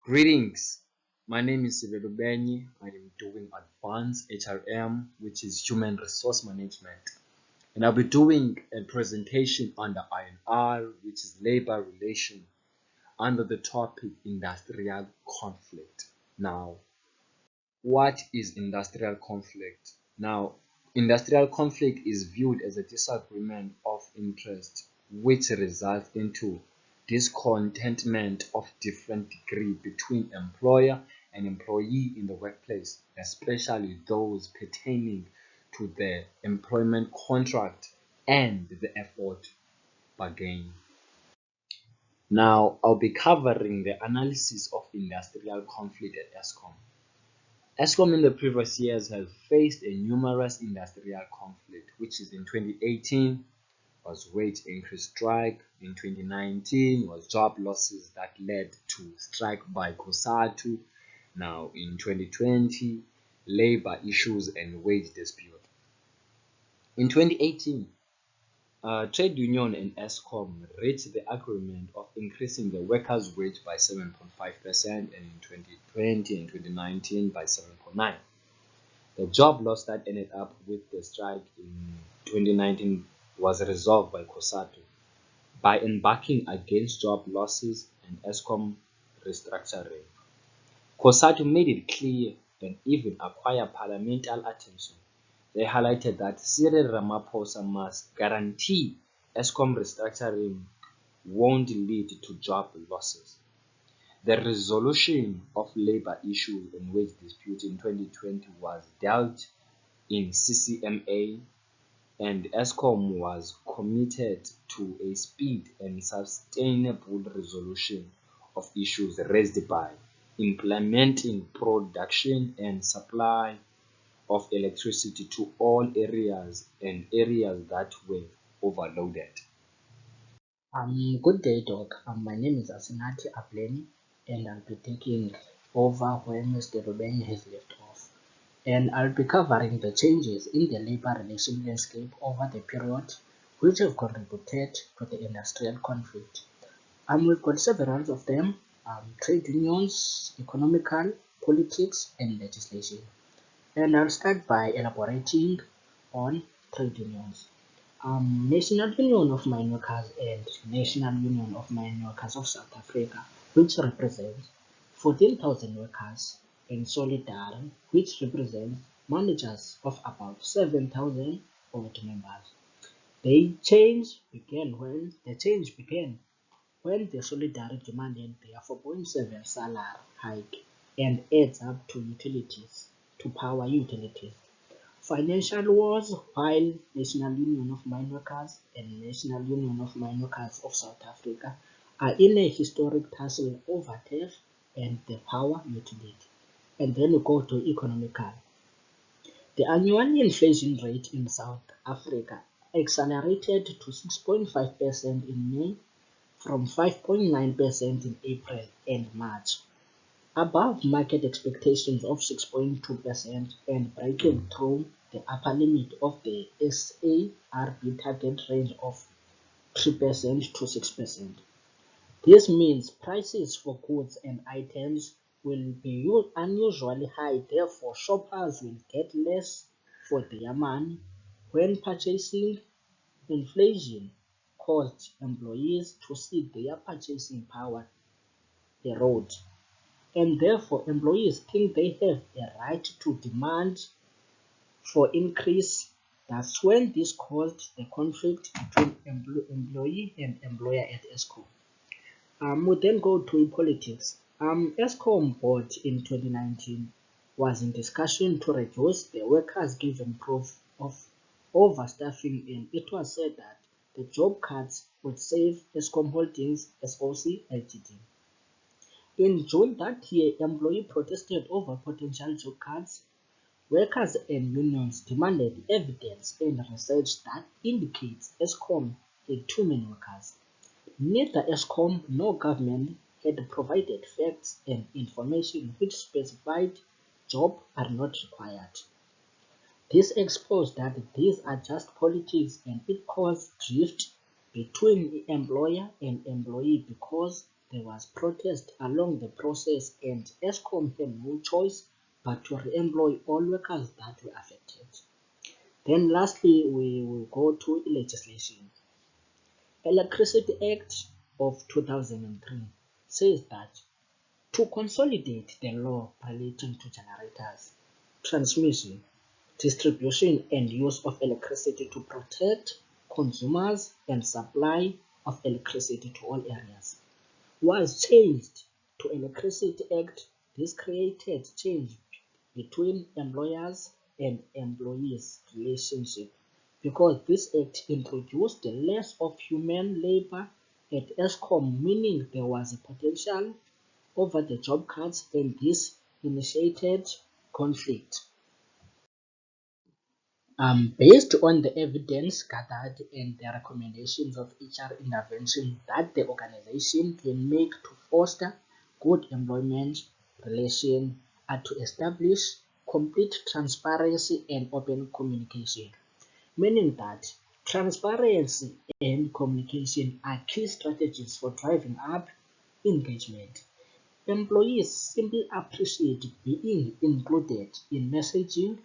Greetings, my name is Sivelo Benyi. I am doing Advanced HRM, which is Human Resource Management. And I'll be doing a presentation under INR, which is Labor Relation, under the topic Industrial Conflict. Now, what is industrial conflict? Now, industrial conflict is viewed as a disagreement of interest which results into discontentment of different degree between employer and employee in the workplace, especially those pertaining to the employment contract and the effort bargain. Now, I'll be covering the analysis of industrial conflict at ESCOM. ESCOM in the previous years has faced a numerous industrial conflict, which is in 2018 was wage increase strike, in 2019 was job losses that led to strike by COSATU, now in 2020 labor issues and wage dispute. In 2018, trade union and ESCOM reached the agreement of increasing the workers' wage by 7.5% and in 2020 and 2019 by 7.9%. The job loss that ended up with the strike in 2019 was resolved by COSATU by embarking against job losses and ESCOM restructuring. COSATU made it clear and even acquired parliamentary attention. They highlighted that Cyril Ramaphosa must guarantee ESCOM restructuring won't lead to job losses. The resolution of labor issues and wage disputes in 2020 was dealt in CCMA, and ESCOM was committed to a speed and sustainable resolution of issues raised by implementing production and supply of electricity to all areas and areas that were overloaded. Good day, Doc. My name is Asinati Ableni, and I'll be taking over where Mr. Rubeni has left off. And I'll be covering the changes in the labor relation landscape over the period which have contributed to the industrial conflict. We've got several of them: trade unions, economical, politics, and legislation. And I'll start by elaborating on trade unions. National Union of Mine Workers and National Union of Mine Workers of South Africa, which represents 14,000 workers, and Solidar, which represents managers of about 7,000 odd members. The change began when the Solidarity demanded their 4.7 salary hike and adds up to power utilities. Financial wars, while National Union of Mine Workers and National Union of Mine Workers of South Africa are in a historic tussle over turf and the power utility. And then we go to economical. The annual inflation rate in South Africa accelerated to 6.5% in May from 5.9% in April and March, above market expectations of 6.2% and breaking through the upper limit of the SARB target range of 3% to 6%. This means prices for goods and items will be unusually high, therefore shoppers will get less for their money when purchasing. Inflation caused employees to see their purchasing power erode, and therefore employees think they have a right to demand for increase. That's when this caused the conflict between employee and employer at ESCOM. We then go to politics. ESCOM board in 2019 was in discussion to reduce the workers given proof of overstaffing, and it was said that the job cuts would save ESCOM Holdings SOC Ltd. In June that year, employees protested over potential job cuts. Workers and unions demanded evidence and research that indicates ESCOM had too many workers. Neither ESCOM nor government had provided facts and information which specified jobs are not required. This exposed that these are just politics, and it caused drift between employer and employee because there was protest along the process, and ESCOM had no choice but to re-employ all workers that were affected. Then lastly, we will go to legislation. Electricity Act of 2003 says that to consolidate the law relating to generators, transmission, distribution and use of electricity to protect consumers and supply of electricity to all areas was changed to Electricity Act. This created change between employers and employees relationship because this act introduced less of human labor at ESCOM, meaning there was a potential over the job cuts, and this initiated conflict. Based on the evidence gathered and the recommendations of HR intervention that the organization can make to foster good employment relations are to establish complete transparency and open communication, meaning that transparency and communication are key strategies for driving up engagement. Employees simply appreciate being included in messaging.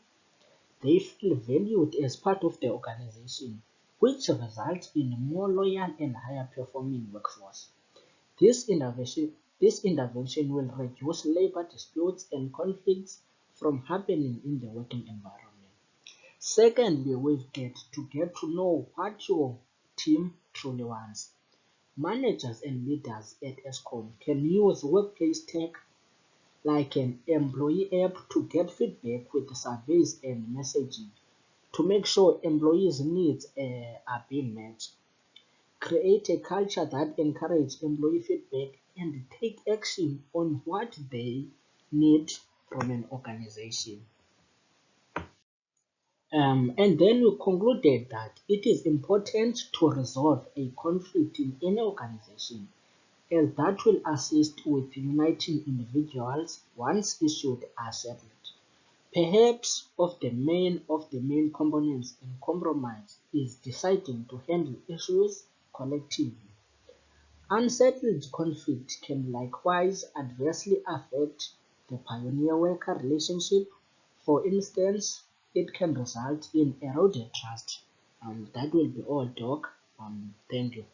They feel valued as part of the organization, which results in a more loyal and higher performing workforce. This intervention will reduce labor disputes and conflicts from happening in the working environment. Secondly, we get to know what your team truly wants. Managers and leaders at ESCOM can use workplace tech like an employee app to get feedback with surveys and messaging to make sure employees' needs are being met. Create a culture that encourages employee feedback and take action on what they need from an organization. And then we concluded that it is important to resolve a conflict in any organization, as that will assist with uniting individuals once issues are settled. Perhaps of the main components in compromise is deciding to handle issues collectively. Unsettled conflict can likewise adversely affect the pioneer-worker relationship. For instance, it can result in eroded trust. That will be all, Doc. Thank you.